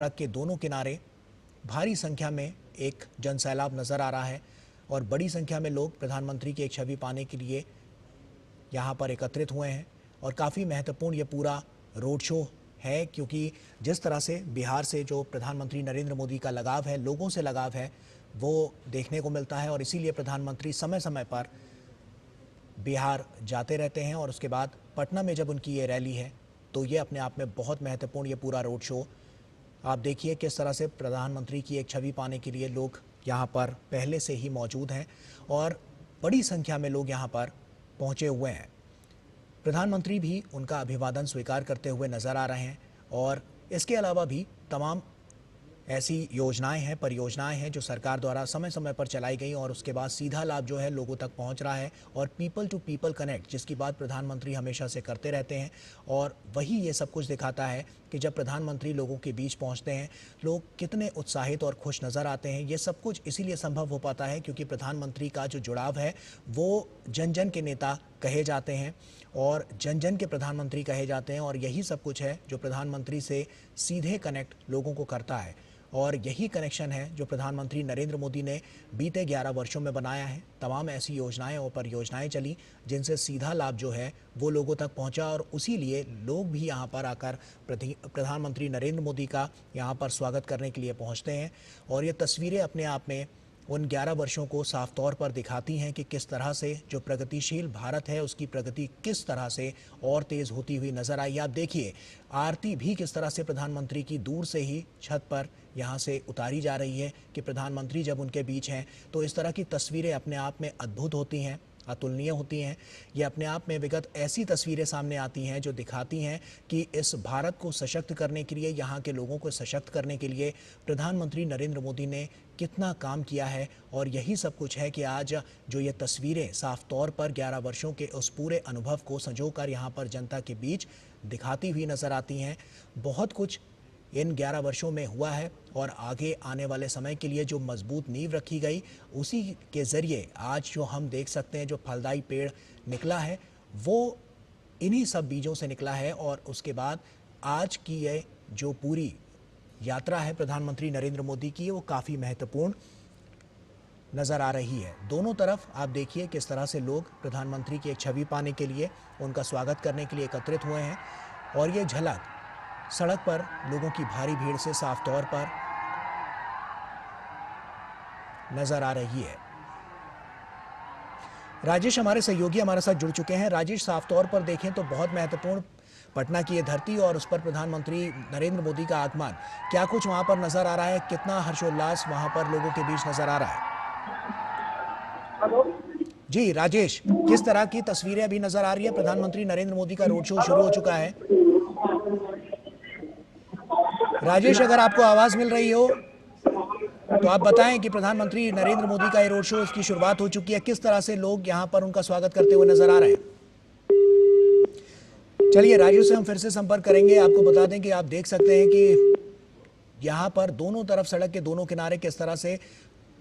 सड़क के दोनों किनारे भारी संख्या में एक जनसैलाब नजर आ रहा है और बड़ी संख्या में लोग प्रधानमंत्री की एक छवि पाने के लिए यहाँ पर एकत्रित हुए हैं। और काफ़ी महत्वपूर्ण ये पूरा रोड शो है, क्योंकि जिस तरह से बिहार से जो प्रधानमंत्री नरेंद्र मोदी का लगाव है, लोगों से लगाव है, वो देखने को मिलता है। और इसीलिए प्रधानमंत्री समय समय पर बिहार जाते रहते हैं और उसके बाद पटना में जब उनकी ये रैली है तो ये अपने आप में बहुत महत्वपूर्ण ये पूरा रोड शो आप देखिए किस तरह से प्रधानमंत्री की एक छवि पाने के लिए लोग यहाँ पर पहले से ही मौजूद हैं और बड़ी संख्या में लोग यहाँ पर पहुँचे हुए हैं। प्रधानमंत्री भी उनका अभिवादन स्वीकार करते हुए नजर आ रहे हैं और इसके अलावा भी तमाम ऐसी योजनाएं हैं, परियोजनाएं हैं जो सरकार द्वारा समय समय पर चलाई गई और उसके बाद सीधा लाभ जो है लोगों तक पहुंच रहा है। और पीपल टू पीपल कनेक्ट, जिसकी बात प्रधानमंत्री हमेशा से करते रहते हैं, और वही ये सब कुछ दिखाता है कि जब प्रधानमंत्री लोगों के बीच पहुंचते हैं लोग कितने उत्साहित और खुश नज़र आते हैं। ये सब कुछ इसीलिए संभव हो पाता है क्योंकि प्रधानमंत्री का जो जुड़ाव है वो जन जन के नेता कहे जाते हैं और जन जन के प्रधानमंत्री कहे जाते हैं। और यही सब कुछ है जो प्रधानमंत्री से सीधे कनेक्ट लोगों को करता है और यही कनेक्शन है जो प्रधानमंत्री नरेंद्र मोदी ने बीते 11 वर्षों में बनाया है। तमाम ऐसी योजनाएं और परियोजनाएं चली जिनसे सीधा लाभ जो है वो लोगों तक पहुंचा और उसी लिए लोग भी यहां पर आकर प्रधानमंत्री नरेंद्र मोदी का यहां पर स्वागत करने के लिए पहुंचते हैं। और ये तस्वीरें अपने आप में उन 11 वर्षों को साफ तौर पर दिखाती हैं कि किस तरह से जो प्रगतिशील भारत है उसकी प्रगति किस तरह से और तेज़ होती हुई नजर आई। आप देखिए आरती भी किस तरह से प्रधानमंत्री की दूर से ही छत पर यहाँ से उतारी जा रही है कि प्रधानमंत्री जब उनके बीच हैं तो इस तरह की तस्वीरें अपने आप में अद्भुत होती हैं, अतुलनीय होती हैं। ये अपने आप में विगत ऐसी तस्वीरें सामने आती हैं जो दिखाती हैं कि इस भारत को सशक्त करने के लिए, यहाँ के लोगों को सशक्त करने के लिए प्रधानमंत्री नरेंद्र मोदी ने कितना काम किया है। और यही सब कुछ है कि आज जो ये तस्वीरें साफ तौर पर 11 वर्षों के उस पूरे अनुभव को संजोकर यहाँ पर जनता के बीच दिखाती हुई नज़र आती हैं। बहुत कुछ इन 11 वर्षों में हुआ है और आगे आने वाले समय के लिए जो मजबूत नींव रखी गई उसी के ज़रिए आज जो हम देख सकते हैं जो फलदायी पेड़ निकला है वो इन्हीं सब बीजों से निकला है। और उसके बाद आज की ये जो पूरी यात्रा है प्रधानमंत्री नरेंद्र मोदी की वो काफ़ी महत्वपूर्ण नज़र आ रही है। दोनों तरफ आप देखिए किस तरह से लोग प्रधानमंत्री की एक छवि पाने के लिए, उनका स्वागत करने के लिए एकत्रित हुए हैं। और ये झलक सड़क पर लोगों की भारी भीड़ से साफ तौर पर नजर आ रही है। राजेश हमारे सहयोगी हमारे साथ जुड़ चुके हैं। राजेश, साफ तौर पर देखें तो बहुत महत्वपूर्ण पटना की ये धरती और उस पर प्रधानमंत्री नरेंद्र मोदी का आगमन, क्या कुछ वहां पर नजर आ रहा है? कितना हर्षोल्लास वहां पर लोगों के बीच नजर आ रहा है? जी राजेश, किस तरह की तस्वीरें अभी नजर आ रही है? प्रधानमंत्री नरेंद्र मोदी का रोड शो शुरू हो चुका है। राजेश, अगर आपको आवाज मिल रही हो तो आप बताएं कि प्रधानमंत्री नरेंद्र मोदी का ये रोड शो, इसकी शुरुआत हो चुकी है, किस तरह से लोग यहां पर उनका स्वागत करते हुए नजर आ रहे हैं? चलिए राजेश से हम फिर से संपर्क करेंगे। आपको बता दें कि आप देख सकते हैं कि यहां पर दोनों तरफ सड़क के दोनों किनारे किस तरह से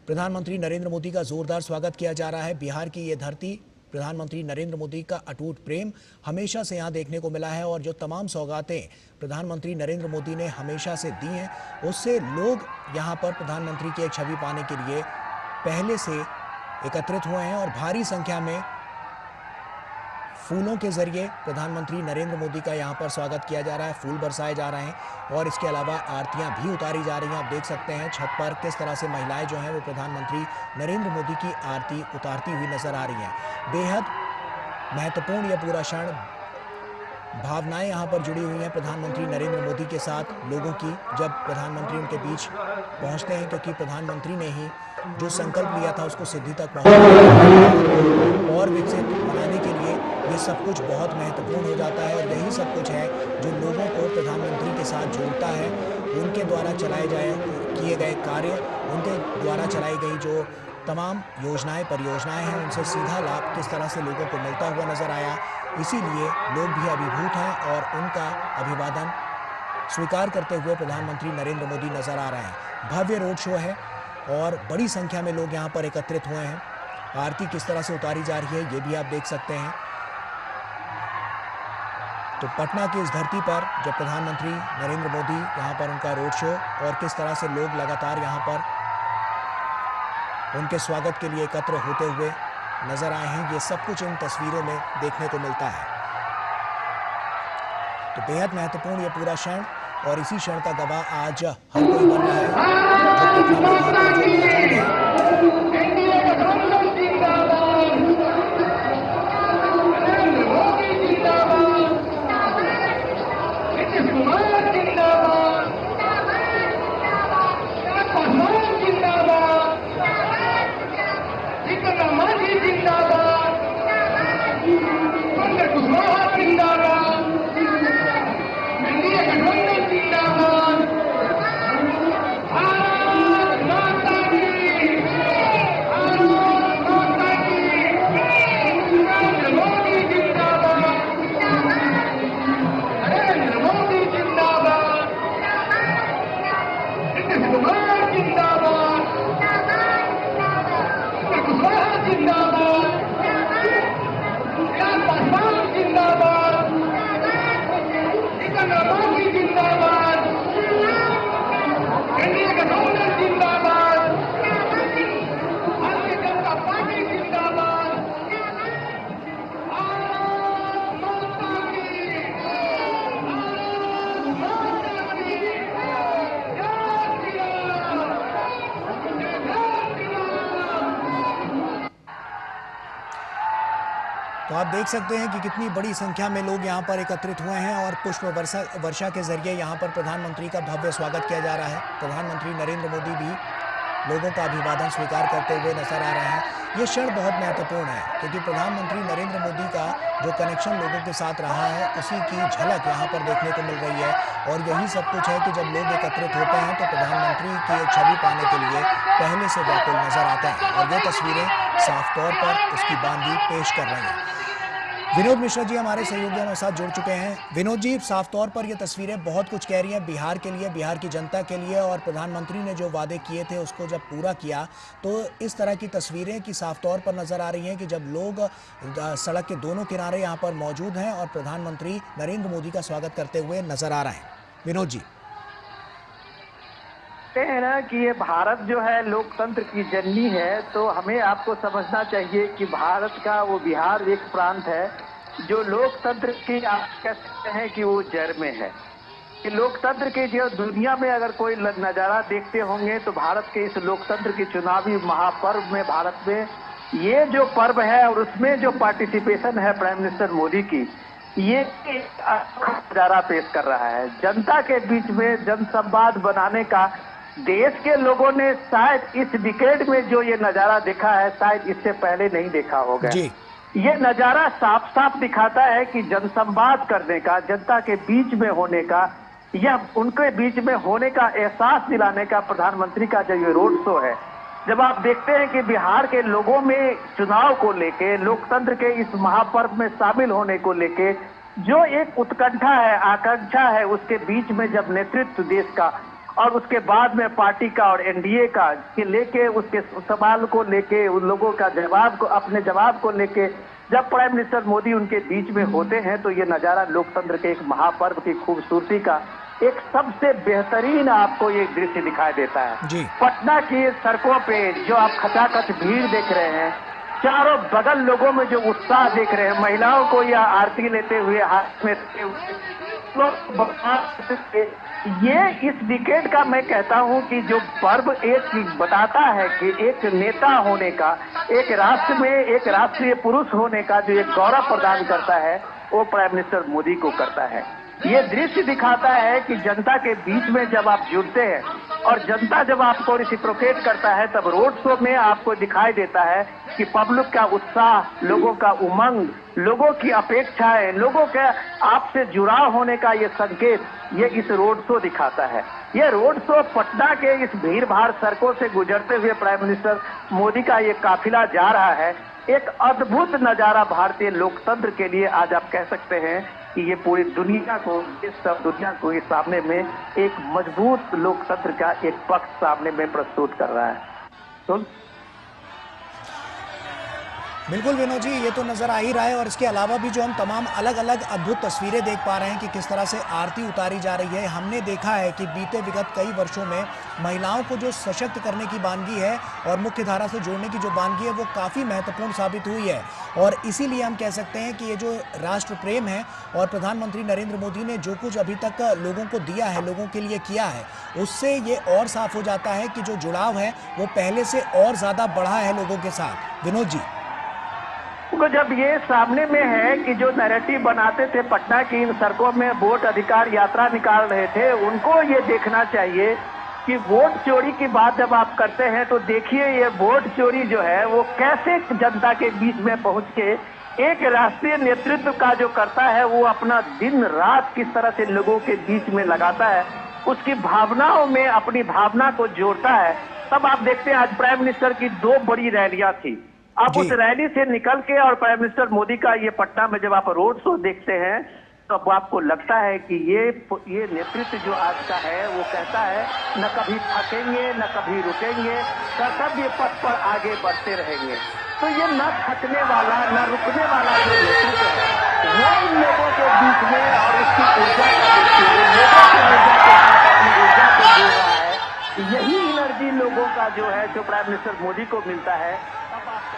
प्रधानमंत्री नरेंद्र मोदी का जोरदार स्वागत किया जा रहा है। बिहार की ये धरती, प्रधानमंत्री नरेंद्र मोदी का अटूट प्रेम हमेशा से यहाँ देखने को मिला है और जो तमाम सौगातें प्रधानमंत्री नरेंद्र मोदी ने हमेशा से दी हैं उससे लोग यहाँ पर प्रधानमंत्री की एक छवि पाने के लिए पहले से एकत्रित हुए हैं और भारी संख्या में फूलों के जरिए प्रधानमंत्री नरेंद्र मोदी का यहाँ पर स्वागत किया जा रहा है। फूल बरसाए जा रहे हैं और इसके अलावा आरतियाँ भी उतारी जा रही हैं। आप देख सकते हैं छत पर किस तरह से महिलाएं जो हैं वो प्रधानमंत्री नरेंद्र मोदी की आरती उतारती हुई नजर आ रही हैं। बेहद महत्वपूर्ण यह पूरा क्षण, भावनाएं यहाँ पर जुड़ी हुई हैं प्रधानमंत्री नरेंद्र मोदी के साथ लोगों की, जब प्रधानमंत्री उनके बीच पहुँचते हैं, क्योंकि प्रधानमंत्री ने ही जो संकल्प लिया था उसको सिद्धि तक पहुँचाने और विकसित बनाने के लिए ये सब कुछ बहुत महत्वपूर्ण हो जाता है। और यही सब कुछ है जो लोगों को प्रधानमंत्री के साथ जोड़ता है। उनके द्वारा किए गए कार्य, उनके द्वारा चलाई गई जो तमाम योजनाएं, परियोजनाएं हैं, उनसे सीधा लाभ किस तरह से लोगों को मिलता हुआ नजर आया। इसीलिए लोग भी अभिभूत हैं और उनका अभिवादन स्वीकार करते हुए प्रधानमंत्री नरेंद्र मोदी नजर आ रहे हैं। भव्य रोड शो है और बड़ी संख्या में लोग यहाँ पर एकत्रित हुए हैं। आरती किस तरह से उतारी जा रही है ये भी आप देख सकते हैं। तो पटना की इस धरती पर जब प्रधानमंत्री नरेंद्र मोदी यहाँ पर उनका रोड शो और किस तरह से लोग लगातार यहाँ पर उनके स्वागत के लिए एकत्र होते हुए नजर आए हैं, ये सब कुछ इन तस्वीरों में देखने को मिलता है। तो बेहद महत्वपूर्ण ये पूरा क्षण, और इसी क्षण का गवाह आज हर कोई बन रहा है जो पटना में वहां पर जो मौजूद है। तो आप देख सकते हैं कि कितनी बड़ी संख्या में लोग यहाँ पर एकत्रित हुए हैं और पुष्प वर्षा के जरिए यहाँ पर प्रधानमंत्री का भव्य स्वागत किया जा रहा है। प्रधानमंत्री नरेंद्र मोदी भी लोगों का अभिवादन स्वीकार करते हुए नजर आ रहे हैं। ये क्षण बहुत महत्वपूर्ण है क्योंकि प्रधानमंत्री नरेंद्र मोदी का जो कनेक्शन लोगों के साथ रहा है उसी की झलक यहाँ पर देखने को मिल रही है। और यही सब कुछ है कि जब लोग एकत्रित होते हैं तो प्रधानमंत्री की एक छवि पाने के लिए पहले से व्याकुल नजर आते हैं, और ये तस्वीरें साफ तौर पर उसकी बानगी पेश कर रही हैं। विनोद मिश्रा जी हमारे सहयोगी हमारे साथ जुड़ चुके हैं। विनोद जी, साफ तौर पर ये तस्वीरें बहुत कुछ कह रही हैं बिहार के लिए, बिहार की जनता के लिए, और प्रधानमंत्री ने जो वादे किए थे उसको जब पूरा किया तो इस तरह की तस्वीरें की साफ तौर पर नजर आ रही हैं कि जब लोग सड़क के दोनों किनारे यहाँ पर मौजूद हैं और प्रधानमंत्री नरेंद्र मोदी का स्वागत करते हुए नजर आ रहे हैं। विनोद जी है ना कि ये भारत जो है लोकतंत्र की जननी है, तो हमें आपको समझना चाहिए कि भारत का वो बिहार एक प्रांत है जो लोकतंत्र की आप कह सकते हैं कि वो जड़ में है। कि लोकतंत्र के जो दुनिया में अगर कोई नजारा देखते होंगे तो भारत के इस लोकतंत्र की चुनावी महापर्व में भारत में ये जो पर्व है और उसमें जो पार्टिसिपेशन है प्राइम मिनिस्टर मोदी की, ये नजारा पेश कर रहा है। जनता के बीच में जनसंवाद बनाने का देश के लोगों ने शायद इस डिकेड में जो ये नजारा देखा है शायद इससे पहले नहीं देखा होगा। ये नजारा साफ साफ दिखाता है कि जनसंवाद करने का, जनता के बीच में होने का, यह उनके बीच में होने का एहसास दिलाने का प्रधानमंत्री का जो ये रोड शो है। जब आप देखते हैं कि बिहार के लोगों में चुनाव को लेके, लोकतंत्र के इस महापर्व में शामिल होने को लेके जो एक उत्कंठा है, आकांक्षा है, उसके बीच में जब नेतृत्व देश का और उसके बाद में पार्टी का और एनडीए का के लेके उसके सवाल को लेके उन लोगों का जवाब को, अपने जवाब को लेके जब प्राइम मिनिस्टर मोदी उनके बीच में होते हैं तो ये नजारा लोकतंत्र के एक महापर्व की खूबसूरती का एक सबसे बेहतरीन आपको ये दृश्य दिखाई देता है। पटना की सड़कों पे जो आप खचाखच भीड़ देख रहे हैं, चारों बगल लोगों में जो उत्साह देख रहे हैं, महिलाओं को या आरती लेते हुए हाथ में ये इस डिकेड का मैं कहता हूं कि जो पर्व एक बताता है कि एक नेता होने का, एक राष्ट्र में एक राष्ट्रीय पुरुष होने का जो एक गौरव प्रदान करता है वो प्राइम मिनिस्टर मोदी को करता है। ये दृश्य दिखाता है कि जनता के बीच में जब आप जुड़ते हैं और जनता जब आपको रिसिप्रोकेट करता है तब रोड शो में आपको दिखाई देता है कि पब्लिक का उत्साह, लोगों का उमंग, लोगों की अपेक्षाएं, लोगों के आपसे जुड़ाव होने का ये संकेत ये इस रोड शो दिखाता है। ये रोड शो पटना के इस भीड़ भाड़ सड़कों से गुजरते हुए प्राइम मिनिस्टर मोदी का ये काफिला जा रहा है। एक अद्भुत नजारा भारतीय लोकतंत्र के लिए आज आप कह सकते हैं कि ये पूरी दुनिया को, इस सब दुनिया को इस सामने में एक मजबूत लोकतंत्र का एक पक्ष सामने में प्रस्तुत कर रहा है। तो बिल्कुल विनोद जी, ये तो नज़र आ ही रहा है और इसके अलावा भी जो हम तमाम अलग अलग अद्भुत तस्वीरें देख पा रहे हैं कि किस तरह से आरती उतारी जा रही है। हमने देखा है कि बीते विगत कई वर्षों में महिलाओं को जो सशक्त करने की बानगी है और मुख्य धारा से जोड़ने की जो बानगी है वो काफ़ी महत्वपूर्ण साबित हुई है। और इसीलिए हम कह सकते हैं कि ये जो राष्ट्र प्रेम है और प्रधानमंत्री नरेंद्र मोदी ने जो कुछ अभी तक लोगों को दिया है, लोगों के लिए किया है, उससे ये और साफ हो जाता है कि जो जुड़ाव है वो पहले से और ज़्यादा बढ़ा है लोगों के साथ। विनोद जी, तो जब ये सामने में है कि जो नैरेटिव बनाते थे पटना की इन सड़कों में वोट अधिकार यात्रा निकाल रहे थे, उनको ये देखना चाहिए कि वोट चोरी की बात जब आप करते हैं तो देखिए ये वोट चोरी जो है वो कैसे जनता के बीच में पहुंच के एक राष्ट्रीय नेतृत्व का जो करता है वो अपना दिन रात किस तरह से लोगों के बीच में लगाता है, उसकी भावनाओं में अपनी भावना को जोड़ता है। तब आप देखते हैं आज प्राइम मिनिस्टर की 2 बड़ी रैलियां थी। आप उस रैली से निकल के और प्राइम मिनिस्टर मोदी का ये पटना में जब आप रोड शो देखते हैं तो अब आपको लगता है कि ये नेतृत्व जो आज का है वो कहता है न कभी थकेंगे न कभी रुकेंगे, कर्तव्य पथ पर आगे बढ़ते रहेंगे। तो ये न थकने वाला न रुकने वाला जो नेतृत्व है वो इन लोगों के बीच में और उसकी ऊर्जा का देखिए, लोगों की ऊर्जा के साथ अपनी ऊर्जा को जोड़ रहा है। यही एनर्जी लोगों का जो है जो प्राइम मिनिस्टर मोदी को मिलता है। तब आप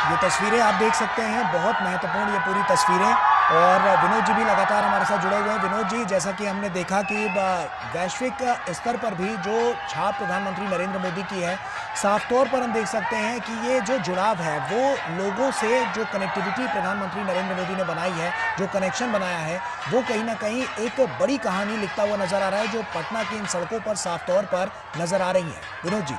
ये तस्वीरें आप देख सकते हैं, बहुत महत्वपूर्ण ये पूरी तस्वीरें। और विनोद जी भी लगातार हमारे साथ जुड़े हुए हैं। विनोद जी, जैसा कि हमने देखा कि वैश्विक स्तर पर भी जो छाप प्रधानमंत्री नरेंद्र मोदी की है, साफ तौर पर हम देख सकते हैं कि ये जो जुड़ाव है वो लोगों से, जो कनेक्टिविटी प्रधानमंत्री नरेंद्र मोदी ने बनाई है, जो कनेक्शन बनाया है, वो कहीं ना कहीं एक बड़ी कहानी लिखता हुआ नजर आ रहा है, जो पटना की इन सड़कों पर साफ तौर पर नजर आ रही है। विनोद जी,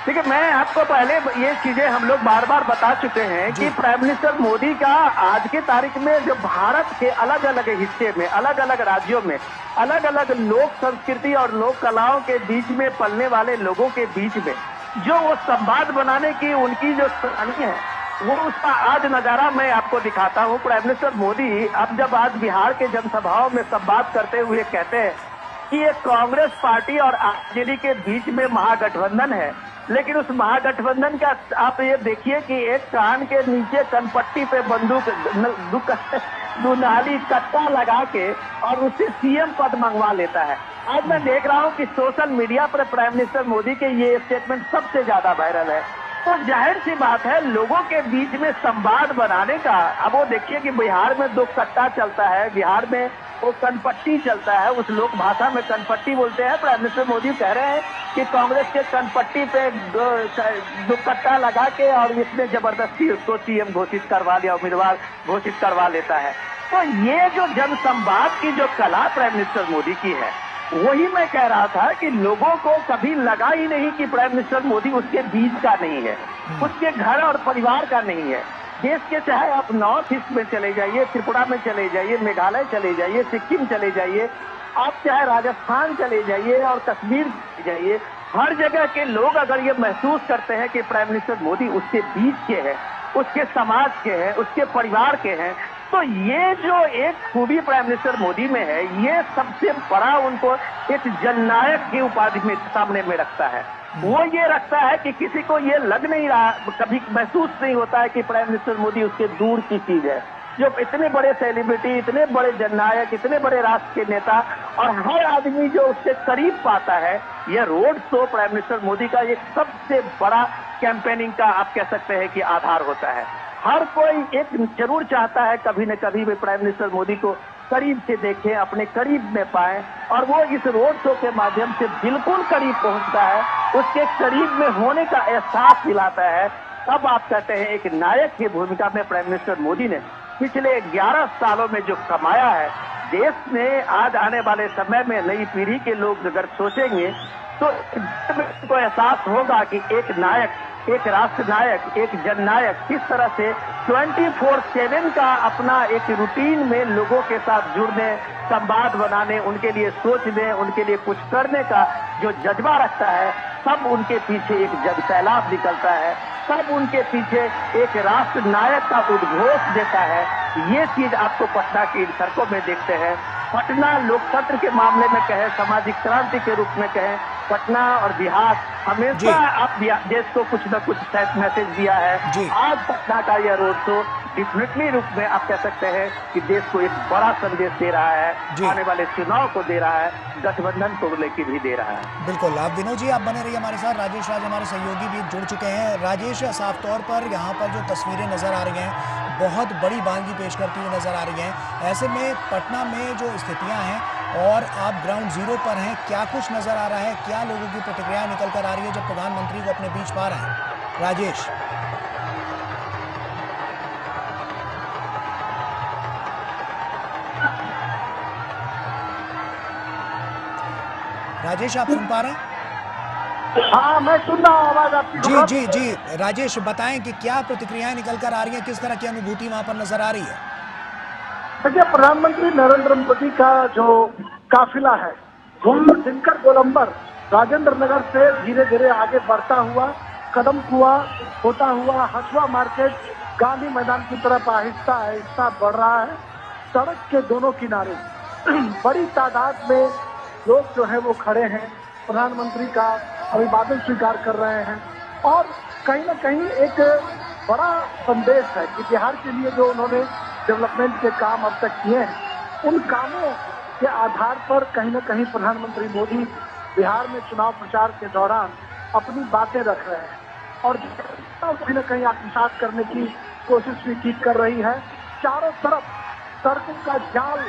देखिए, मैं आपको पहले ये चीजें हम लोग बार बार बता चुके हैं कि प्राइम मिनिस्टर मोदी का आज के तारीख में जो भारत के अलग अलग हिस्से में, अलग अलग राज्यों में, अलग अलग लोक संस्कृति और लोक कलाओं के बीच में पलने वाले लोगों के बीच में जो वो संवाद बनाने की उनकी जो कहानी है, वो उसका आज नजारा मैं आपको दिखाता हूँ। प्राइम मिनिस्टर मोदी अब जब आज बिहार के जनसभाओं में संवाद करते हुए कहते हैं कि ये कांग्रेस पार्टी और आरजेडी के बीच में महागठबंधन है, लेकिन उस महागठबंधन का आप ये देखिए कि एक कान के नीचे कनपट्टी पे बंदूक दुनाली कट्टा लगा के और उससे सीएम पद मंगवा लेता है। आज मैं देख रहा हूँ कि सोशल मीडिया पर प्राइम मिनिस्टर मोदी के ये स्टेटमेंट सबसे ज्यादा वायरल है। तो जाहिर सी बात है, लोगों के बीच में संवाद बनाने का। अब वो देखिए कि बिहार में दो कट्टा चलता है, बिहार में वो कनपट्टी चलता है, उस लोक भाषा में कनपट्टी बोलते हैं। प्राइम मिनिस्टर मोदी कह रहे हैं कि कांग्रेस के कनपट्टी पे दो कट्टा लगा के और इसने जबरदस्ती उसको सीएम घोषित करवा लिया, उम्मीदवार घोषित करवा लेता है। तो ये जो जनसंवाद की जो कला प्राइम मिनिस्टर मोदी की है, वही मैं कह रहा था कि लोगों को कभी लगा ही नहीं कि प्राइम मिनिस्टर मोदी उसके बीच का नहीं है, उसके घर और परिवार का नहीं है। देश के चाहे आप नॉर्थ ईस्ट में चले जाइए, त्रिपुरा में चले जाइए, मेघालय चले जाइए, सिक्किम चले जाइए, आप चाहे राजस्थान चले जाइए और कश्मीर चले जाइए, हर जगह के लोग अगर ये महसूस करते हैं कि प्राइम मिनिस्टर मोदी उसके बीच के हैं, उसके समाज के हैं, उसके परिवार के हैं, तो ये जो एक खूबी प्राइम मिनिस्टर मोदी में है, ये सबसे बड़ा उनको एक जननायक की उपाधि में सामने में रखता है। वो ये रखता है कि किसी को ये लग नहीं रहा, कभी महसूस नहीं होता है कि प्राइम मिनिस्टर मोदी उसके दूर की चीज है। जो इतने बड़े सेलिब्रिटी, इतने बड़े जननायक, इतने बड़े राष्ट्र के नेता और हर आदमी जो उससे करीब पाता है, यह road show prime minister Modi का एक सबसे बड़ा कैंपेनिंग का आप कह सकते हैं कि आधार होता है। हर कोई एक जरूर चाहता है कभी न कभी भी प्राइम मिनिस्टर मोदी को करीब से देखें, अपने करीब में पाएं, और वो इस रोड शो के माध्यम से बिल्कुल करीब पहुंचता है, उसके करीब में होने का एहसास दिलाता है। तब आप कहते हैं एक नायक की भूमिका में प्राइम मिनिस्टर मोदी ने पिछले 11 सालों में जो कमाया है, देश में आज आने वाले समय में नई पीढ़ी के लोग अगर सोचेंगे तो इनको एहसास होगा कि एक नायक, एक राष्ट्र नायक, एक जननायक किस तरह से 24/7 का अपना एक रूटीन में लोगों के साथ जुड़ने, संवाद बनाने, उनके लिए सोचने, उनके लिए कुछ करने का जो जज्बा रखता है, सब उनके पीछे एक जन सैलाब निकलता है, सब उनके पीछे एक राष्ट्र नायक का उद्घोष देता है। ये चीज आपको पटना की इन सड़कों में देखते हैं। पटना लोकतंत्र के मामले में कहें, सामाजिक क्रांति के रूप में कहें, पटना और बिहार हमेशा आप देश को कुछ न कुछ मैसेज दिया है। आज पटना का यह रोड शो डेफिनेटली रूप में आप कह सकते हैं कि देश को एक बड़ा संदेश दे रहा है, आने वाले चुनाव को दे रहा है, गठबंधन को लेकर भी दे रहा है। बिल्कुल। आप विनोद जी आप बने रहिए हमारे साथ। राजेश राज हमारे सहयोगी भी जुड़ चुके हैं। राजेश, साफ तौर पर यहाँ पर जो तस्वीरें नजर आ रही हैं, बहुत बड़ी बानगी पेश करती हुई नजर आ रही हैं। ऐसे में पटना में जो स्थितियां हैं और आप ग्राउंड जीरो पर हैं, क्या कुछ नजर आ रहा है, क्या लोगों की प्रतिक्रिया निकल कर आ रही है जब प्रधानमंत्री को अपने बीच पा रहे हैं? राजेश राजेश आप सुन पा रहे हैं? हाँ, मैं सुन रहा हूँ आवाज आपकी। जी जी जी राजेश, बताएं कि क्या प्रतिक्रियाएं निकल कर आ रही हैं, किस तरह की अनुभूति वहां पर नजर आ रही है? देखिए, प्रधानमंत्री नरेंद्र मोदी का जो काफिला है वो दिनकर गोलंबर राजेंद्र नगर से धीरे धीरे आगे बढ़ता हुआ, कदम कुआ होता हुआ हसुआ मार्केट, गांधी मैदान की तरफ आहिस्ता आहिस्ता बढ़ रहा है। सड़क के दोनों किनारे बड़ी तादाद में लोग जो है वो खड़े हैं, प्रधानमंत्री का अभिवादन स्वीकार कर रहे हैं और कहीं ना कहीं एक बड़ा संदेश है कि बिहार के लिए जो उन्होंने डेवलपमेंट के काम अब तक किए हैं, उन कामों के आधार पर कहीं ना कहीं प्रधानमंत्री मोदी बिहार में चुनाव प्रचार के दौरान अपनी बातें रख रहे हैं। और कहीं न कहीं आत्मसात करने की कोशिश भी की कर रही है। चारों तरफ सड़कों का जाल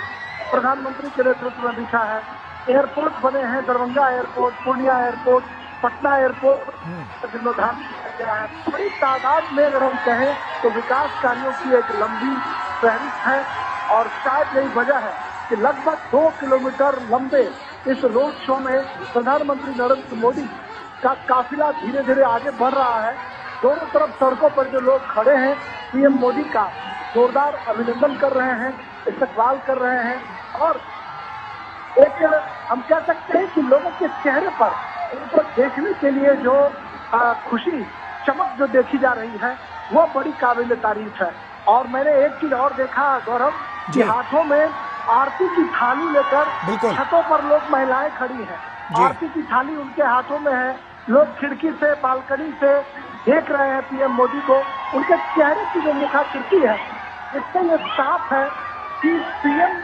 प्रधानमंत्री के नेतृत्व में बिछा है। एयरपोर्ट बने हैं, Darbhanga airport, Purnia airport, Patna airport जीर्णोद्धार किया गया है। बड़ी तादाद में अगर हम कहें तो विकास कार्यों की एक लंबी फहरिस्त है और शायद यही वजह है कि लगभग 2 किलोमीटर लंबे इस रोड शो में प्रधानमंत्री नरेंद्र मोदी का काफिला धीरे धीरे आगे बढ़ रहा है। दोनों तरफ सड़कों पर जो लोग खड़े हैं पीएम मोदी का जोरदार अभिनंदन कर रहे हैं, इस्तकबाल कर रहे हैं और एक हम कह सकते हैं कि लोगों के चेहरे पर उनको देखने के लिए जो खुशी चमक जो देखी जा रही है वो बड़ी काबिल तारीफ है। और मैंने एक चीज और देखा गौरव कि हाथों में आरती की थाली लेकर छतों पर लोग महिलाएं खड़ी हैं। आरती की थाली उनके हाथों में है। लोग खिड़की से बालकनी से देख रहे हैं पीएम मोदी को। उनके चेहरे की जो मुखाकृति है इससे ये साफ है कि पीएम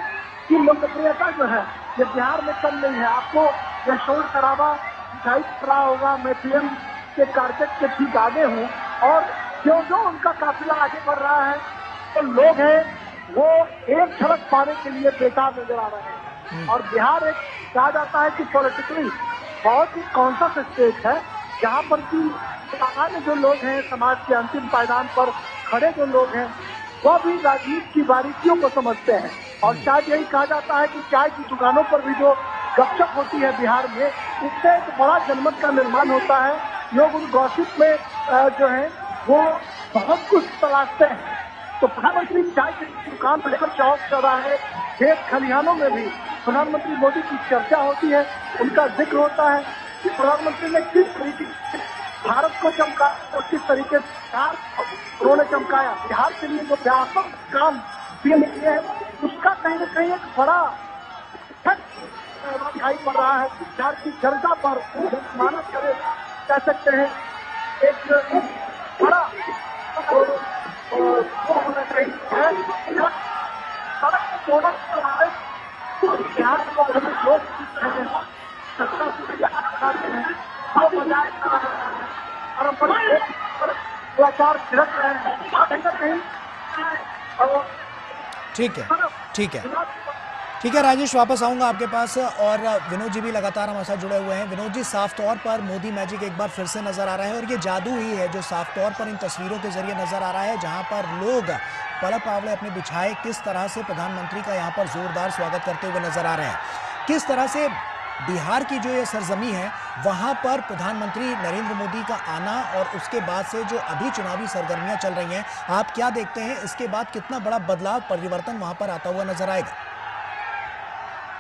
की लोकप्रियता जो है ये बिहार में कम नहीं है। आपको यह शोर शराबा दिखाई पड़ रहा होगा। मैं पीएम के कारपेट के ठीक आगे हूँ और जो जो उनका काफिला आगे बढ़ रहा है तो लोग हैं वो एक झलक पाने के लिए बेताब नजर आ रहे हैं। और बिहार एक कहा जाता है कि पॉलिटिकली बहुत ही कॉन्शियस स्टेट है जहाँ पर कि सामान्य जो लोग हैं समाज के अंतिम पायदान पर खड़े जो लोग हैं वह भी राजनीति की बारीकियों को समझते हैं। और शायद यही कहा जाता है कि चाय की दुकानों पर भी जो गपशप होती है बिहार में इससे एक बड़ा जनमत का निर्माण होता है। लोग उन गॉसिप में जो है वो बहुत कुछ तलाशते हैं। तो प्रधानमंत्री चाय की दुकान पर लेकर चौक चौराहे खेत खलिहानों में भी प्रधानमंत्री मोदी की चर्चा होती है, उनका जिक्र होता है कि प्रधानमंत्री ने किस तरीके से भारत को चमका और किस तरीके से उन्होंने चमकाया। बिहार के लिए जो व्यापक काम पीएम किए हैं उसका कहीं न कहीं एक बड़ा दिखाई पड़ रहा है। बिहार की जनता पर मानस करे कह सकते हैं एक बड़ा बिहार को लोग ठीक है राजेश, वापस आऊंगा आपके पास। और विनोद जी भी लगातार हमारे साथ जुड़े हुए हैं। विनोद जी, साफ तौर पर मोदी मैजिक एक बार फिर से नजर आ रहा है और ये जादू ही है जो साफ तौर पर इन तस्वीरों के जरिए नजर आ रहा है, जहां पर लोग पलक पावले अपने बिछाए किस तरह से प्रधानमंत्री का यहाँ पर जोरदार स्वागत करते हुए नजर आ रहे हैं। किस तरह से बिहार की जो ये सरजमी है वहां पर प्रधानमंत्री नरेंद्र मोदी का आना और उसके बाद से जो अभी चुनावी सरगर्मियां चल रही हैं, आप क्या देखते हैं इसके बाद कितना बड़ा बदलाव परिवर्तन वहां पर आता हुआ नजर आएगा?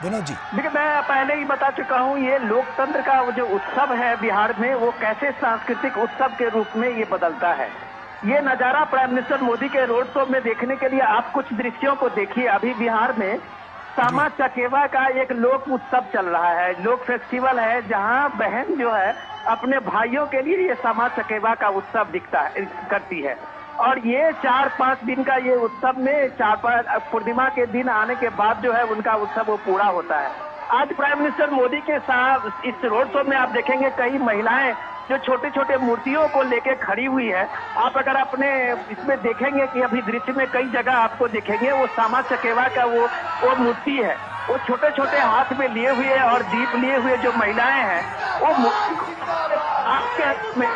विनोद जी, देखिए मैं पहले ही बता चुका हूँ ये लोकतंत्र का जो उत्सव है बिहार में वो कैसे सांस्कृतिक उत्सव के रूप में ये बदलता है। ये नजारा प्राइम मिनिस्टर मोदी के रोड शो में देखने के लिए आप कुछ दृश्यों को देखिए। अभी बिहार में सामा चकेवा का एक लोक उत्सव चल रहा है, लोक फेस्टिवल है, जहां बहन जो है अपने भाइयों के लिए ये सामा चकेवा का उत्सव करती है। और ये 4-5 दिन का ये उत्सव में 4-5 पूर्णिमा के दिन आने के बाद जो है उनका उत्सव वो पूरा होता है। आज प्राइम मिनिस्टर मोदी के साथ इस रोड शो में आप देखेंगे कई महिलाएं जो छोटे छोटे मूर्तियों को लेके खड़ी हुई है। आप अगर अपने इसमें देखेंगे कि अभी दृश्य में कई जगह आपको देखेंगे वो सामा चकेवा का वो मूर्ति है, वो छोटे छोटे हाथ में लिए हुए और दीप लिए हुए जो महिलाएं हैं वो मूर्ति आपके हाथ में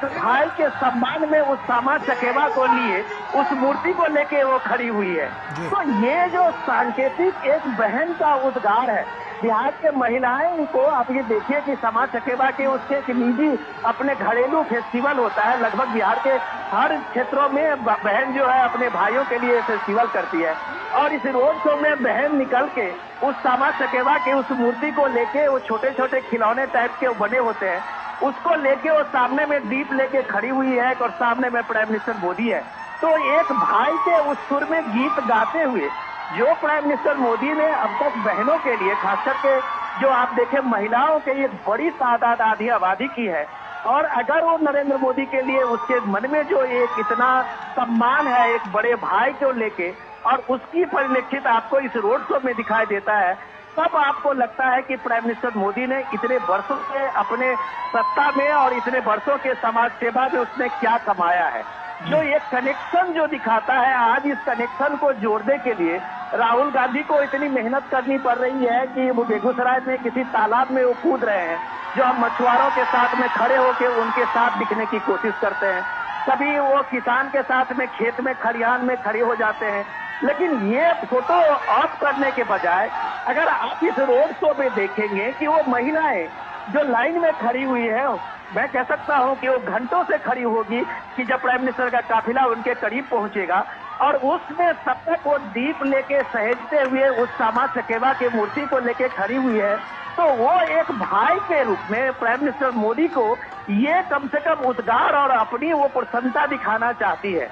भाई के सम्मान में उस सामा चकेवा को लिए उस मूर्ति को लेके वो खड़ी हुई है। तो ये जो सांकेतिक एक बहन का उद्गार है बिहार के महिलाएं को आप ये देखिए कि सामा चकेवा के उसके एक निजी अपने घरेलू फेस्टिवल होता है। लगभग बिहार के हर क्षेत्रों में बहन जो है अपने भाइयों के लिए फेस्टिवल करती है और इस रोड शो में बहन निकल के उस सामा चकेवा के उस मूर्ति को लेके वो छोटे छोटे खिलौने टाइप के बने होते हैं उसको लेके वो सामने में दीप लेके खड़ी हुई है और सामने में प्राइम मिनिस्टर मोदी है। तो एक भाई के उस सुर में गीत गाते हुए जो प्राइम मिनिस्टर मोदी ने अब तक बहनों के लिए खास करके जो आप देखें महिलाओं के लिए बड़ी तादाद आधी आबादी की है। और अगर वो नरेंद्र मोदी के लिए उसके मन में जो एक इतना सम्मान है एक बड़े भाई को लेके और उसकी परिलक्षित आपको इस रोड शो में दिखाई देता है तब आपको लगता है कि प्राइम मिनिस्टर मोदी ने इतने वर्षों से अपने सत्ता में और इतने वर्षों के समाज सेवा में उसने क्या कमाया है। जो एक कनेक्शन जो दिखाता है, आज इस कनेक्शन को जोड़ने के लिए राहुल गांधी को इतनी मेहनत करनी पड़ रही है कि वो बेगूसराय में किसी तालाब में वो कूद रहे हैं, जो हम मछुआरों के साथ में खड़े होकर उनके साथ दिखने की कोशिश करते हैं। कभी वो किसान के साथ में खेत में खलिहान में खड़े हो जाते हैं, लेकिन ये फोटो ऑफ करने के बजाय अगर आप इस रोड शो में देखेंगे कि वो महिलाएं जो लाइन में खड़ी हुई है, मैं कह सकता हूं कि वो घंटों से खड़ी होगी कि जब प्राइम मिनिस्टर का काफिला उनके करीब पहुंचेगा, और उसमें तब तक वो दीप लेके सहेजते हुए उस सामा चकेवा की मूर्ति को लेके खड़ी हुई है। तो वो एक भाई के रूप में प्राइम मिनिस्टर मोदी को ये कम से कम उद्गार और अपनी वो प्रसन्नता दिखाना चाहती है।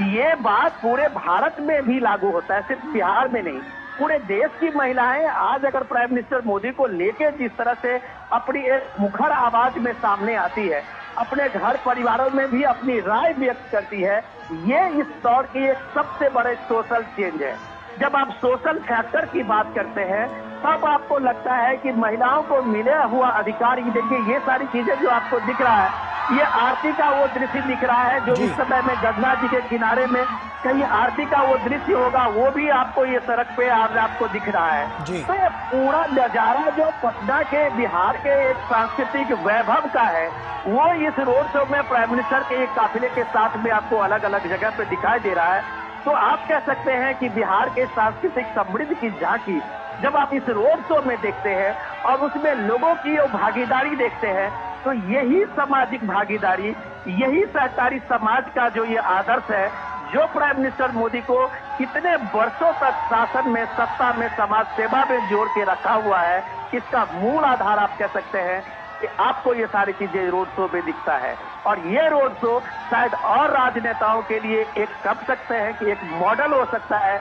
ये बात पूरे भारत में भी लागू होता है, सिर्फ बिहार में नहीं। पूरे देश की महिलाएं आज अगर प्राइम मिनिस्टर मोदी को लेके जिस तरह से अपनी एक मुखर आवाज में सामने आती है, अपने घर परिवारों में भी अपनी राय व्यक्त करती है, ये इस दौर की एक सबसे बड़े सोशल चेंज है। जब आप सोशल फैक्टर की बात करते हैं, तब आपको लगता है कि महिलाओं को मिला हुआ अधिकार, ये देखिए ये सारी चीजें जो आपको दिख रहा है, ये आरती का वो दृश्य दिख रहा है जो इस समय में गंगा जी के किनारे में कहीं आरती का वो दृश्य होगा, वो भी आपको ये सड़क पे आज आपको दिख रहा है। तो ये पूरा नजारा जो पटना के बिहार के एक सांस्कृतिक वैभव का है, वो इस रोड शो में प्राइम मिनिस्टर के एक काफिले के साथ में आपको अलग अलग जगह पे दिखाई दे रहा है। तो आप कह सकते हैं कि बिहार के सांस्कृतिक समृद्धि की झांकी जब आप इस रोड शो में देखते हैं और उसमें लोगों की भागीदारी देखते हैं, तो यही सामाजिक भागीदारी, यही सहकारी समाज का जो ये आदर्श है, जो प्राइम मिनिस्टर मोदी को कितने वर्षों तक शासन में, सत्ता में, समाज सेवा में जोड़ के रखा हुआ है, इसका मूल आधार आप कह सकते हैं कि आपको ये सारी चीजें रोड शो में दिखता है। और ये रोड शो शायद और राजनेताओं के लिए एक कह सकते हैं कि एक मॉडल हो सकता है।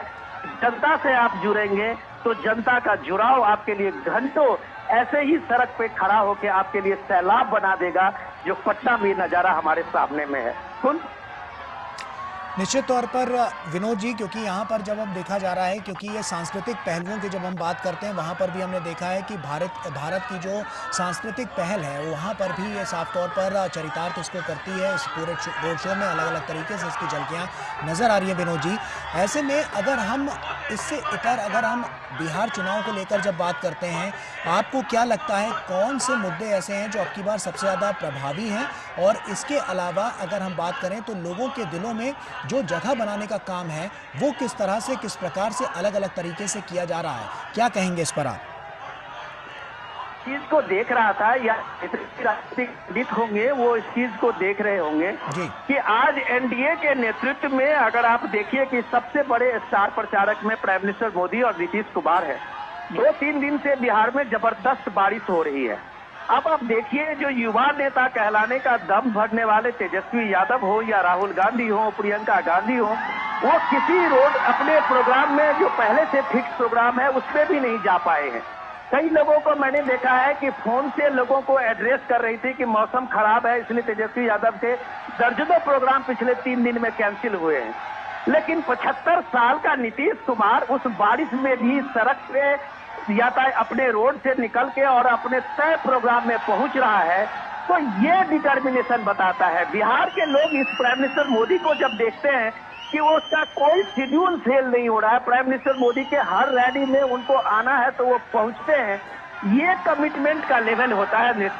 जनता से आप जुड़ेंगे तो जनता का जुड़ाव आपके लिए घंटों ऐसे ही सड़क पे खड़ा होकर आपके लिए सैलाब बना देगा, जो पटना में नजारा हमारे सामने में है। निश्चित तौर पर विनोद जी, क्योंकि यहाँ पर जब अब देखा जा रहा है, क्योंकि ये सांस्कृतिक पहलुओं की जब हम बात करते हैं, वहाँ पर भी हमने देखा है कि भारत की जो सांस्कृतिक पहल है, वहाँ पर भी ये साफ तौर पर चरितार्थ इसको करती है। इस पूरे रोड शो में अलग अलग तरीके से इसकी झलकियाँ नज़र आ रही है। विनोद जी, ऐसे में अगर हम इससे इतर अगर हम बिहार चुनाव को लेकर जब बात करते हैं, आपको क्या लगता है कौन से मुद्दे ऐसे हैं जो अब की बार सबसे ज़्यादा प्रभावी हैं? और इसके अलावा अगर हम बात करें तो लोगों के दिलों में जो जगह बनाने का काम है, वो किस तरह से, किस प्रकार से अलग अलग तरीके से किया जा रहा है, क्या कहेंगे इस पर आप? चीज को देख रहा था या राजनीतिक होंगे वो इस चीज को देख रहे होंगे कि आज एनडीए के नेतृत्व में अगर आप देखिए कि सबसे बड़े स्टार प्रचारक में प्राइम मिनिस्टर मोदी और नीतीश कुमार है। 2-3 दिन से बिहार में जबरदस्त बारिश हो रही है। अब आप देखिए, जो युवा नेता कहलाने का दम भरने वाले तेजस्वी यादव हो या राहुल गांधी हो, प्रियंका गांधी हो, वो किसी रोड अपने प्रोग्राम में जो पहले से फिक्स प्रोग्राम है उसमें भी नहीं जा पाए हैं। कई लोगों को मैंने देखा है कि फोन से लोगों को एड्रेस कर रही थी कि मौसम खराब है, इसलिए तेजस्वी यादव के दर्जनों प्रोग्राम पिछले 3 दिन में कैंसिल हुए हैं। लेकिन 75 साल का नीतीश कुमार उस बारिश में भी सड़क पे यातायात अपने रोड से निकल के और अपने तय प्रोग्राम में पहुंच रहा है। तो ये डिटर्मिनेशन बताता है। बिहार के लोग इस प्राइम मिनिस्टर मोदी को जब देखते हैं कि वो उसका कोई शेड्यूल फेल नहीं हो रहा है, प्राइम मिनिस्टर मोदी के हर रैली में उनको आना है तो वो पहुंचते हैं, ये कमिटमेंट का लेवल होता है।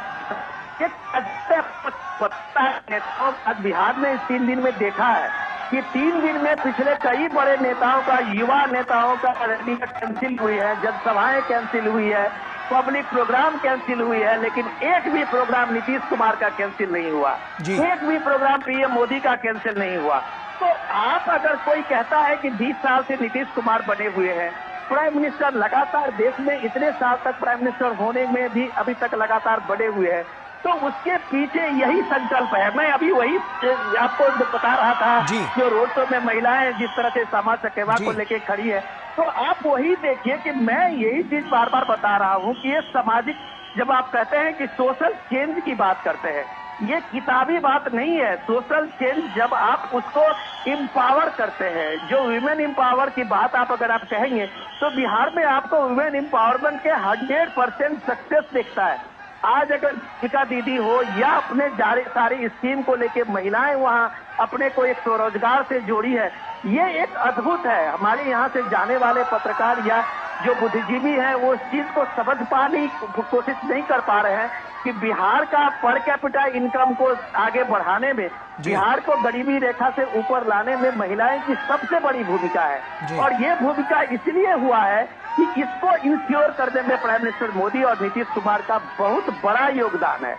आज बिहार में इस 3 दिन में देखा है कि 3 दिन में पिछले कई बड़े नेताओं का, युवा नेताओं का रैली कैंसिल हुई है, जनसभाएं कैंसिल हुई है, पब्लिक प्रोग्राम कैंसिल हुई है, लेकिन एक भी प्रोग्राम नीतीश कुमार का कैंसिल नहीं हुआ, एक भी प्रोग्राम पीएम मोदी का कैंसिल नहीं हुआ। तो आप अगर कोई कहता है कि 20 साल से नीतीश कुमार बने हुए हैं, प्राइम मिनिस्टर लगातार देश में इतने साल तक प्राइम मिनिस्टर होने में भी अभी तक लगातार बने हुए हैं, तो उसके पीछे यही संकल्प है। मैं अभी वही आपको बता रहा था, जो रोड शो में महिलाएं जिस तरह से समाज चकेवा को लेके खड़ी है, तो आप वही देखिए कि मैं यही चीज बार बार बता रहा हूँ कि ये सामाजिक, जब आप कहते हैं कि सोशल चेंज की बात करते हैं, ये किताबी बात नहीं है। सोशल चेंज जब आप उसको इम्पावर करते हैं, जो वुमेन इम्पावर की बात अगर आप कहेंगे तो बिहार में आपको वुमेन इम्पावरमेंट के 100% सक्सेस दिखता है। आज अगर दीपिका दीदी हो या अपने सारी स्कीम को लेके महिलाएं वहां अपने को एक स्वरोजगार से जोड़ी है, ये एक अद्भुत है। हमारे यहाँ से जाने वाले पत्रकार या जो बुद्धिजीवी हैं वो इस चीज को समझ पाने की कोशिश नहीं कर पा रहे हैं कि बिहार का पर कैपिटा इनकम को आगे बढ़ाने में, बिहार को गरीबी रेखा से ऊपर लाने में महिलाएं की सबसे बड़ी भूमिका है। और ये भूमिका इसलिए हुआ है कि इसको इंश्योर करने में प्राइम मिनिस्टर मोदी और नीतीश कुमार का बहुत बड़ा योगदान है।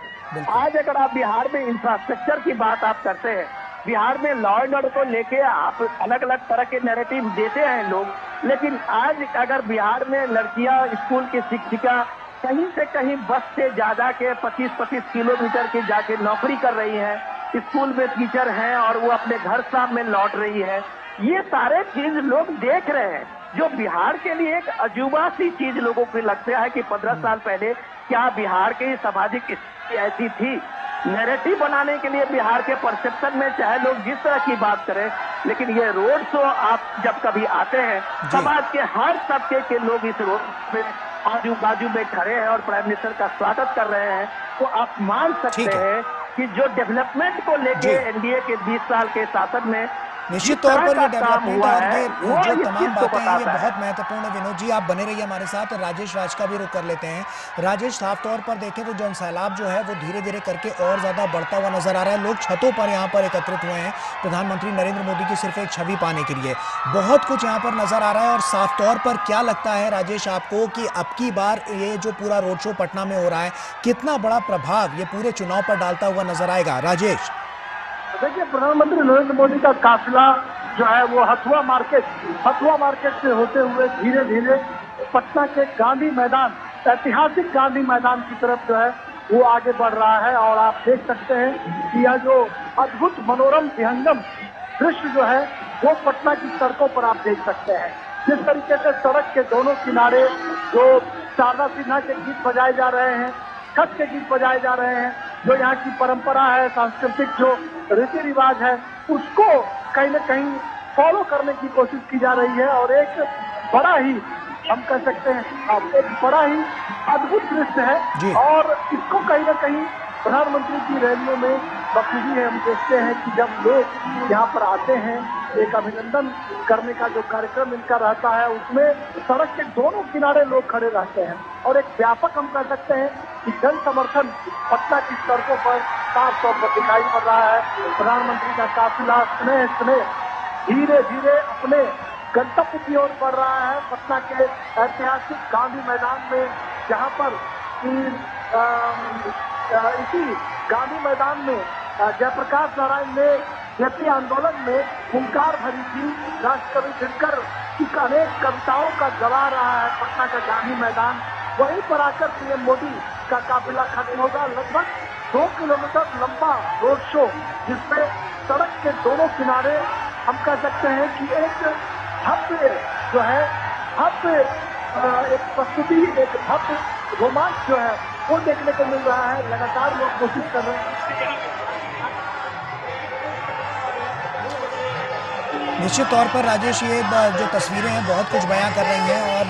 आज अगर आप बिहार में इंफ्रास्ट्रक्चर की बात आप करते हैं, बिहार में लॉ एंड ऑर्डर को लेके आप अलग अलग तरह के नैरेटिव देते हैं लोग, लेकिन आज अगर बिहार में लड़कियां स्कूल की शिक्षिका कहीं से कहीं बस से जा के 25-25 किलोमीटर की जाके नौकरी कर रही हैं, स्कूल में टीचर हैं और वो अपने घर शाम में लौट रही है, ये सारे चीज लोग देख रहे हैं। जो बिहार के लिए एक अजूबा सी चीज लोगों को लगता है कि 15 साल पहले क्या बिहार की सामाजिक स्थिति ऐसी थी। नैरेटिव बनाने के लिए बिहार के परसेप्शन में चाहे लोग जिस तरह की बात करें, लेकिन ये रोड शो आप जब कभी आते हैं, समाज के हर तबके के लोग इस रोड पे आजू बाजू में खड़े हैं और प्राइम मिनिस्टर का स्वागत कर रहे हैं, तो आप मान सकते हैं कि जो डेवलपमेंट को लेके एनडीए के 20 साल के शासन में निश्चित तौर पर ये डेवलपमेंट और ये जो तमाम बातें हैं ये बहुत महत्वपूर्ण है। विनोद जी आप बने रहिए हमारे साथ। राजेश राज का भी रुख कर लेते हैं। राजेश, साफ तौर पर देखें तो जनसैलाब जो है वो धीरे धीरे करके और ज्यादा बढ़ता हुआ नजर आ रहा है। लोग छतों पर यहाँ पर एकत्रित हुए हैं प्रधानमंत्री नरेंद्र मोदी की सिर्फ एक छवि पाने के लिए। बहुत कुछ यहाँ पर नजर आ रहा है और साफ तौर पर क्या लगता है राजेश आपको कि अब की बार ये जो पूरा रोड शो पटना में हो रहा है कितना बड़ा प्रभाव ये पूरे चुनाव पर डालता हुआ नजर आएगा? राजेश, देखिए, प्रधानमंत्री नरेंद्र मोदी का काफिला जो है वो हथुआ मार्केट से होते हुए धीरे धीरे पटना के गांधी मैदान, ऐतिहासिक गांधी मैदान की तरफ जो है वो आगे बढ़ रहा है। और आप देख सकते हैं कि यह जो अद्भुत मनोरम विहंगम दृश्य जो है वो पटना की सड़कों पर आप देख सकते हैं। जिस तरीके से सड़क के दोनों किनारे जो शारदा सिन्हा के गीत बजाए जा रहे हैं, छठ के गीत बजाए जा रहे हैं, जो यहाँ की परंपरा है, सांस्कृतिक जो रीति रिवाज है, उसको कहीं न कहीं फॉलो करने की कोशिश की जा रही है। और एक बड़ा ही हम कह सकते हैं एक बड़ा ही अद्भुत दृश्य है और इसको कहीं न कहीं प्रधानमंत्री की रैलियों में बखूबी है। हम देखते हैं कि जब लोग यहाँ पर आते हैं, एक अभिनंदन करने का जो कार्यक्रम इनका रहता है उसमें सड़क के दोनों किनारे लोग खड़े रहते हैं और एक व्यापक हम कह सकते हैं कि जन समर्थन पटना की सड़कों पर साफ तौर पर दिखाई पड़ रहा है। प्रधानमंत्री का काफिला स्नेह धीरे धीरे अपने गंतव्य की ओर बढ़ रहा है। पटना के ऐतिहासिक गांधी मैदान में, जहाँ पर इसी गांधी मैदान में जयप्रकाश नारायण ने जेपी आंदोलन में हुंकार भरी थी, राष्ट्रकवि दिनकर की अनेक कविताओं का गवा रहा है पटना का गांधी मैदान। वहीं पर आकर पीएम मोदी का काफिला खत्म होगा। लगभग 2 किलोमीटर लंबा रोड शो, जिसमें सड़क के दोनों किनारे हम कह सकते हैं कि एक भव्य जो है एक प्रस्तुति, एक भव्य रोमांच जो है वो देखने को मिल रहा है। लगातार लोग कोशिश कर रहे हैं। निश्चित तौर पर राजेश ये जो तस्वीरें हैं बहुत कुछ बयां कर रही हैं और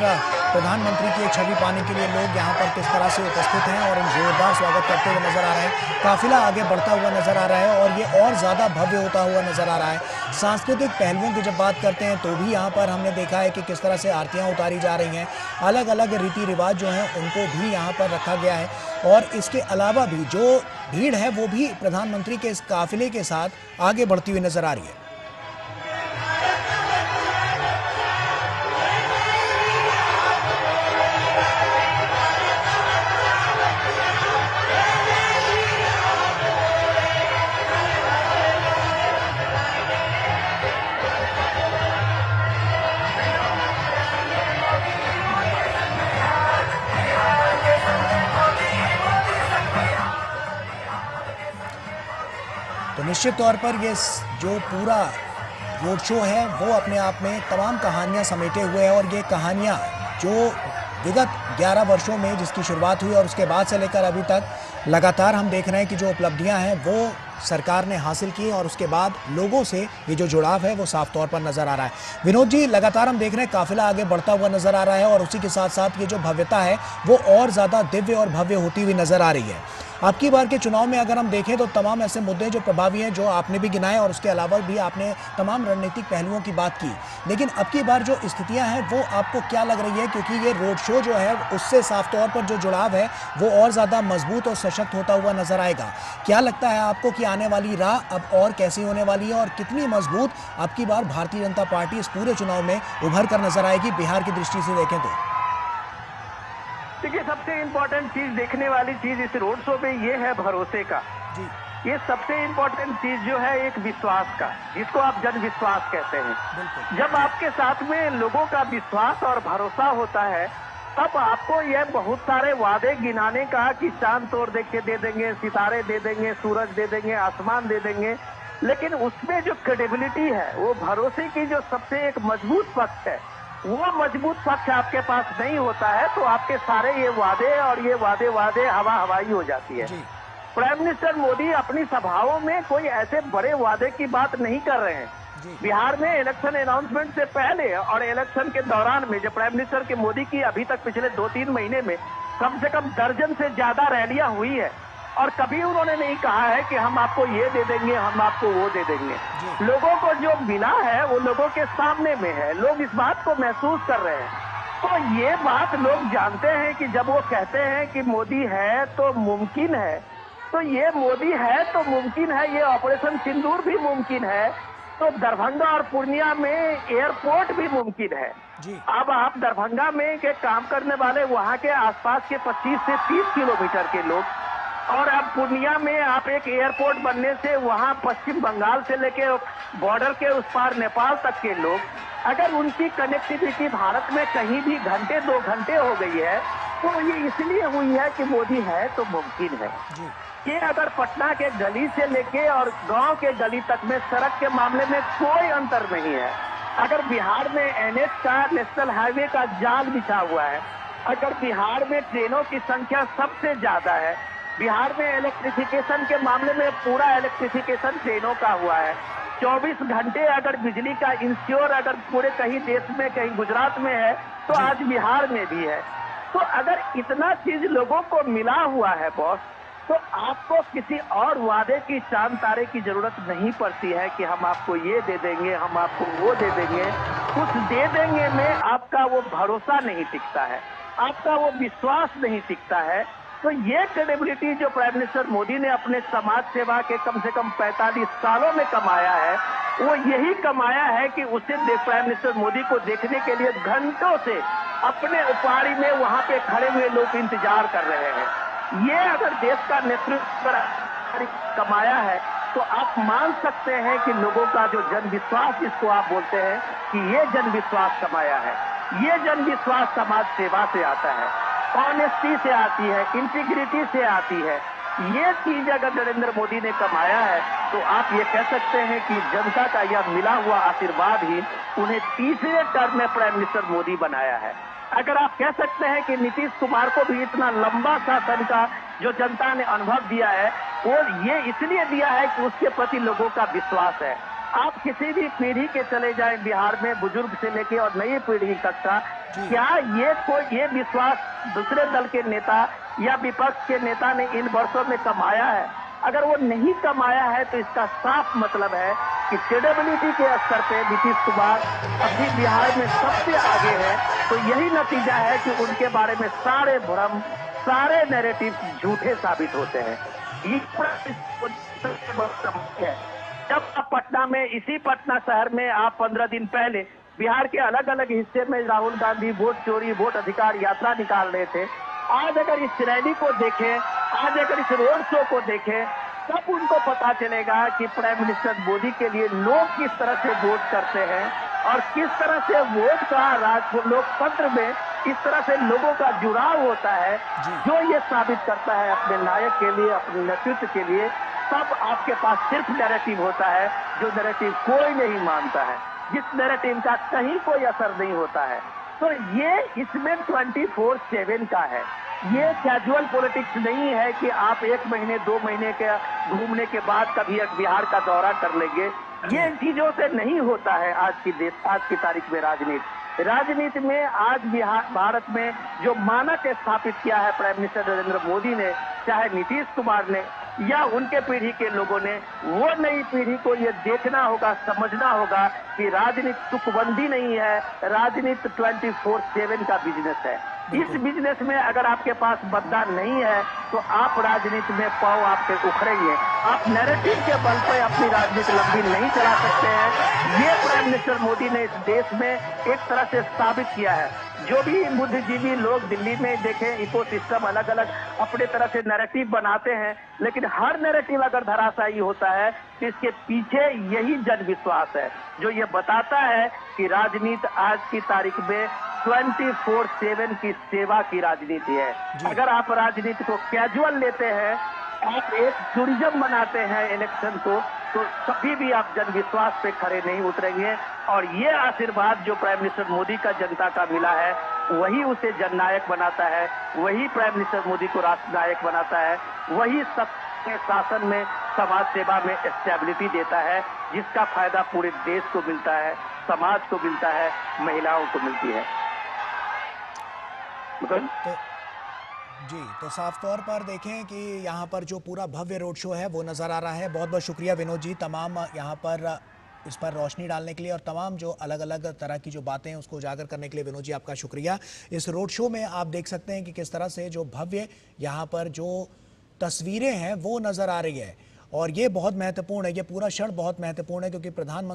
प्रधानमंत्री की एक छवि पाने के लिए लोग यहाँ पर किस तरह से उपस्थित हैं और जोरदार स्वागत करते हुए नजर आ रहे हैं। काफिला आगे बढ़ता हुआ नजर आ रहा है और ये और ज़्यादा भव्य होता हुआ नजर आ रहा है। सांस्कृतिक पहलुओं की जब बात करते हैं तो भी यहाँ पर हमने देखा है कि किस तरह से आरतियाँ उतारी जा रही हैं। अलग अलग रीति रिवाज जो हैं उनको भी यहाँ पर रखा गया है और इसके अलावा भी जो भीड़ है वो भी प्रधानमंत्री के इस काफिले के साथ आगे बढ़ती हुई नजर आ रही है। तो निश्चित तौर पर ये जो पूरा रोड शो है वो अपने आप में तमाम कहानियां समेटे हुए है और ये कहानियां जो विगत 11 वर्षों में जिसकी शुरुआत हुई और उसके बाद से लेकर अभी तक लगातार हम देख रहे हैं कि जो उपलब्धियां हैं वो सरकार ने हासिल की और उसके बाद लोगों से ये जो जुड़ाव है वो साफ तौर पर नजर आ रहा है। विनोद जी, लगातार हम देख रहे हैं काफिला आगे बढ़ता हुआ नजर आ रहा है और उसी के साथ साथ ये जो भव्यता है वो और ज्यादा दिव्य और भव्य होती हुई नजर आ रही है। आपकी बार के चुनाव में अगर हम देखें तो तमाम ऐसे मुद्दे जो प्रभावी हैं जो आपने भी गिनाए और उसके अलावा भी आपने तमाम रणनीतिक पहलुओं की बात की, लेकिन अब की बार जो स्थितियां हैं वो आपको क्या लग रही है, क्योंकि ये रोड शो जो है उससे साफ तौर पर जो जुड़ाव है वो और ज़्यादा मजबूत और सशक्त होता हुआ नजर आएगा। क्या लगता है आपको कि आने वाली राह अब और कैसी होने वाली है और कितनी मजबूत अब की बार भारतीय जनता पार्टी इस पूरे चुनाव में उभर कर नजर आएगी बिहार की दृष्टि से देखें तो? देखिए, सबसे इम्पोर्टेंट चीज, देखने वाली चीज इस रोड शो में ये है भरोसे का। जी, ये सबसे इम्पोर्टेंट चीज जो है एक विश्वास का, जिसको आप जन विश्वास कहते हैं। बिल्कुल। जब आपके साथ में लोगों का विश्वास और भरोसा होता है तब आपको ये बहुत सारे वादे गिनाने का कि चांद तोड़ देख के दे देंगे, सितारे दे देंगे, सूरज दे देंगे, आसमान दे देंगे, लेकिन उसमें जो क्रेडिबिलिटी है, वो भरोसे की जो सबसे एक मजबूत पक्ष है, वो मजबूत पक्ष आपके पास नहीं होता है तो आपके सारे ये वादे और ये वादे हवा हवाई हो जाती है। प्राइम मिनिस्टर मोदी अपनी सभाओं में कोई ऐसे बड़े वादे की बात नहीं कर रहे हैं। बिहार में इलेक्शन अनाउंसमेंट से पहले और इलेक्शन के दौरान में जब प्राइम मिनिस्टर के मोदी की अभी तक पिछले 2-3 महीने में कम से कम दर्जन से ज्यादा रैलियां हुई है और कभी उन्होंने नहीं कहा है कि हम आपको ये दे देंगे, हम आपको वो दे देंगे। लोगों को जो मिला है वो लोगों के सामने में है, लोग इस बात को महसूस कर रहे हैं। तो ये बात लोग जानते हैं कि जब वो कहते हैं कि मोदी है तो मुमकिन है, तो ये मोदी है तो मुमकिन है, ये ऑपरेशन सिंदूर भी मुमकिन है, तो दरभंगा और पूर्णिया में एयरपोर्ट भी मुमकिन है। अब आप दरभंगा में के काम करने वाले वहाँ के आसपास के 25 से 30 किलोमीटर के लोग, और अब पूर्णिया में आप एक एयरपोर्ट बनने से वहाँ पश्चिम बंगाल से लेके बॉर्डर के उस पार नेपाल तक के लोग, अगर उनकी कनेक्टिविटी भारत में कहीं भी घंटे 2 घंटे हो गई है तो ये इसलिए हुई है कि मोदी है तो मुमकिन है। ये अगर पटना के गली से लेके और गांव के गली तक में सड़क के मामले में कोई अंतर नहीं है। अगर बिहार में एनएच का, नेशनल हाईवे का जाल बिछा हुआ है, अगर बिहार में ट्रेनों की संख्या सबसे ज्यादा है, बिहार में इलेक्ट्रिफिकेशन के मामले में पूरा इलेक्ट्रिफिकेशन ट्रेनों का हुआ है, 24 घंटे अगर बिजली का इंश्योर अगर पूरे कहीं देश में, कहीं गुजरात में है तो आज बिहार में भी है। तो अगर इतना चीज लोगों को मिला हुआ है बॉस, तो आपको किसी और वादे की चांद तारे की जरूरत नहीं पड़ती है कि हम आपको ये दे देंगे, हम आपको वो दे देंगे। कुछ दे देंगे में आपका वो भरोसा नहीं टिकता है, आपका वो विश्वास नहीं टिकता है। तो ये क्रेडिबिलिटी जो प्राइम मिनिस्टर मोदी ने अपने समाज सेवा के कम से कम 45 सालों में कमाया है, वो यही कमाया है कि उसे प्राइम मिनिस्टर मोदी को देखने के लिए घंटों से अपने उपाड़ी में वहां पे खड़े हुए लोग इंतजार कर रहे हैं। ये अगर देश का नेतृत्व कमाया है तो आप मान सकते हैं कि लोगों का जो जन विश्वास जिसको आप बोलते हैं कि ये जन विश्वास कमाया है। ये जन विश्वास समाज सेवा से आता है, ऑनेस्टी से आती है, इंटीग्रिटी से आती है। ये चीज अगर नरेंद्र मोदी ने कमाया है तो आप ये कह सकते हैं कि जनता का यह मिला हुआ आशीर्वाद ही उन्हें तीसरे टर्म में प्राइम मिनिस्टर मोदी बनाया है। अगर आप कह सकते हैं कि नीतीश कुमार को भी इतना लंबा शासन का जो जनता ने अनुभव दिया है वो ये इसलिए दिया है कि उसके प्रति लोगों का विश्वास है। आप किसी भी पीढ़ी के चले जाएं बिहार में, बुजुर्ग से लेके और नई पीढ़ी तक का, क्या ये विश्वास दूसरे दल के नेता या विपक्ष के नेता ने इन वर्षों में कमाया है? अगर वो नहीं कमाया है तो इसका साफ मतलब है कि क्रेडिबिलिटी के स्तर पे नीतीश कुमार अभी बिहार में सबसे आगे है। तो यही नतीजा है कि उनके बारे में सारे भ्रम, सारे नैरेटिव झूठे साबित होते हैं। जब आप पटना में, इसी पटना शहर में आप 15 दिन पहले बिहार के अलग अलग हिस्से में राहुल गांधी वोट चोरी, वोट अधिकार यात्रा निकाल रहे थे, आज अगर इस रैली को देखें, आज अगर इस रोड शो को देखें, तब उनको पता चलेगा कि प्राइम मिनिस्टर मोदी के लिए लोग किस तरह से वोट करते हैं और किस तरह से वोट का लोकतंत्र में इस तरह से लोगों का जुड़ाव होता है, जो ये साबित करता है अपने नायक के लिए, अपने नेतृत्व के लिए। तब आपके पास सिर्फ नैरेटिव होता है जो नैरेटिव कोई नहीं मानता है, जिस नैरेटिव का कहीं कोई असर नहीं होता है। तो ये इसमें 24/7 का है। ये कैजुअल पॉलिटिक्स नहीं है कि आप 1 महीने 2 महीने के घूमने के बाद कभी एक बिहार का दौरा कर लेंगे। ये चीजों से नहीं होता है आज की तारीख में राजनीति में आज भारत में जो मानक स्थापित किया है प्राइम मिनिस्टर नरेंद्र मोदी ने, चाहे नीतीश कुमार ने या उनके पीढ़ी के लोगों ने, वो नई पीढ़ी को ये देखना होगा, समझना होगा कि राजनीति तुकबंदी नहीं है, राजनीति 24/7 का बिजनेस है। इस बिजनेस में अगर आपके पास मतदान नहीं है तो आप राजनीति में पाँव आपके उखड़ेंगे। आप नैरेटिव के बल पर अपनी राजनीति लंबी नहीं चला सकते हैं। ये प्राइम मिनिस्टर मोदी ने इस देश में एक तरह से साबित किया है। जो भी बुद्धिजीवी लोग दिल्ली में देखें, इकोसिस्टम अलग अलग अपने तरह से नैरेटिव बनाते हैं, लेकिन हर नैरेटिव अगर धराशायी होता है तो इसके पीछे यही जन विश्वास है जो ये बताता है कि राजनीति आज की तारीख में 24/7 की सेवा की राजनीति है। अगर आप राजनीति को कैजुअल लेते हैं, आप एक टूरिज्म बनाते हैं इलेक्शन को, तो कभी भी आप जनविश्वास पे खड़े नहीं उतरेंगे। और ये आशीर्वाद जो प्राइम मिनिस्टर मोदी का जनता का मिला है, वही उसे जननायक बनाता है, वही प्राइम मिनिस्टर मोदी को राष्ट्र नायक बनाता है, वही सबके शासन में, समाज सेवा में स्टेबिलिटी देता है, जिसका फायदा पूरे देश को मिलता है, समाज को मिलता है, महिलाओं को मिलती है। तो साफ तौर पर देखें कि यहाँ पर जो पूरा भव्य रोड शो है वो नज़र आ रहा है। बहुत बहुत शुक्रिया विनोद जी, तमाम यहाँ पर इस पर रोशनी डालने के लिए और तमाम जो अलग अलग तरह की जो बातें हैं उसको उजागर करने के लिए विनोद जी आपका शुक्रिया। इस रोड शो में आप देख सकते हैं कि किस तरह से जो भव्य यहाँ पर जो तस्वीरें हैं वो नज़र आ रही है और ये बहुत महत्वपूर्ण है, ये पूरा क्षण बहुत महत्वपूर्ण है क्योंकि प्रधानमंत्री